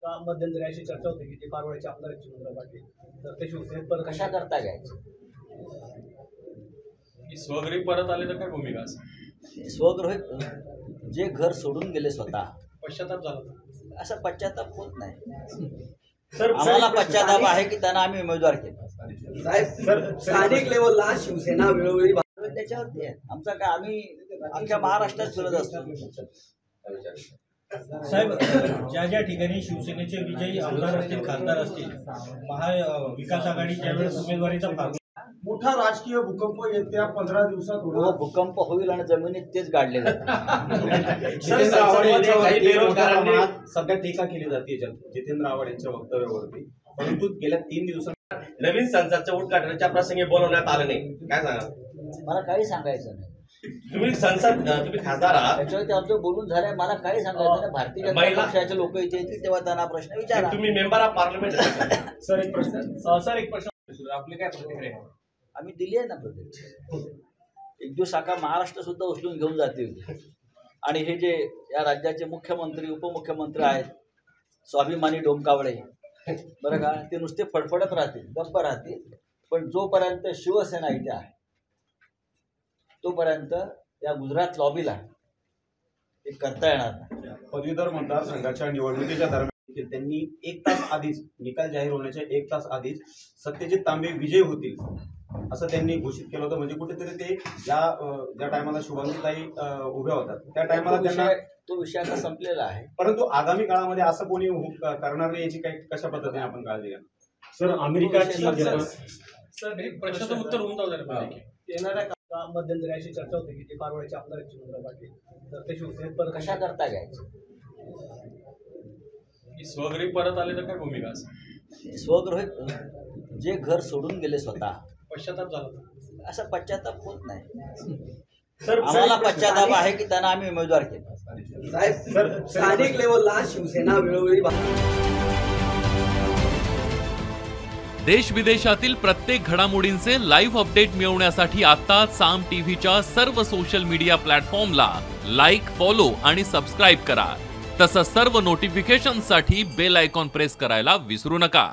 मध्यंतरी अशी चर्चा होती की ते पारवड्याचे आमदार आहेत चिमणराव पाटील, तर ते शिवसेनेत परत कशा करता घ्यायचं? स्वगृही परत आले तर काय भूमिका असेल? स्वगृही जे घर सोडून गेले स्वतः, पश्चाताप झाला असा पश्चाताप होत नाही. सर आम्हाला पश्चाताप आहे की त्यांना आम्ही उमेदवार केला. साहेब, स्थानिक लेवलला शिवसेना वेळोवेळी त्याच्यावरती आहे आमचा काय, आम्ही अख्ख्या महाराष्ट्रात फिरत असतो. साहेब, ज्या ज्या ठिकाणी शिवसेनेचे विजयी आमदार असतील, खासदार असतील, महाविकास आघाडी ज्यावेळेस उमेदवारीचा मोठा राजकीय भूकंप येत्या 15 दिवसात हो, भूकंप होईल आणि जमिनीत तेच गाडले जातात. जितेंद्र आव्हाड यांच्या वक्तव्यावरती सध्या टीका केली जाते जितेंद्र आव्हाड यांच्या वक्तव्यावरती, परंतु गेल्या 3 दिवसात नवीन संसदच्या उद्घाटनाच्या प्रसंगी बोलवण्यात आलं नाही. काय सांगा? मला काही सांगायचं नाही. तुम्ही खासदार आहात, त्याच्यावरती आमचं बोलून झालंय. मला काही सांगायचं नाही. भारतीय जनता पक्षाचे लोक इथे येतील तेव्हा त्यांना प्रश्न विचारा. तुम्ही मेंबर ऑफ पार्लमेंट. सर एक प्रश्न आपली काय प्रतिक्रिया? आम्ही दिली आहे ना प्रत्येक. एक दिवस अख्खा महाराष्ट्र सुद्धा उचलून घेऊन जाते. आणि हे जे या राज्याचे मुख्यमंत्री उपमुख्यमंत्री आहेत, स्वाभिमानी डोमकावळे, बरं का, ते नुसते फडफडत राहतील, गप्प राहतील, पण जोपर्यंत शिवसेना इथे आहे तोपर्यंत या गुजरात लॉबीला ते करता येणार नाही. पदवीधर मतदारसंघाच्या निवडणुकीच्या दरम्यान त्यांनी 1 तास आधीच, निकाल जाहीर होण्याच्या 1 तास आधीच सत्यजित तांबे विजयी होतील असं त्यांनी घोषित केलं होतं. म्हणजे कुठेतरी ते ज्या टायमाला शुभांगीताई उभ्या होतात त्या टायमाला त्यांना तो विषय आता संपलेला आहे. परंतु आगामी काळामध्ये असं कोणी करणार नाही याची काही कशा पद्धतीने आपण काळजी घ्या? सर, अमेरिका सर हे प्रश्नाचं उत्तर होऊन जाऊ. येणाऱ्या मध्यंतरी अशी चर्चा होती की ते पारवड्याचे आमदार आहेत चिमणराव पाटील, तर ते शिवसेनेत परत कशा करता घ्यायचं? स्वगृही परत आले तर काय भूमिका असेल? स्वगृही जे घर सोडून गेले स्वतः, पश्चाताप झाला असा पश्चाताप होत नाही. सर आम्हाला पश्चाताप आहे की त्यांना आम्ही उमेदवार केला. साहेब, स्थानिक लेवलला शिवसेना वेळोवेळी देश विदेशातील प्रत्येक घडामोडींचे लाईव्ह अपडेट मिळवण्यासाठी आता साम टीव्हीच्या सर्व सोशल मीडिया प्लॅटफॉर्मला लाईक, फॉलो आणि सबस्क्राईब करा. तसंच सर्व नोटिफिकेशनसाठी बेल आयकॉन प्रेस करायला विसरू नका.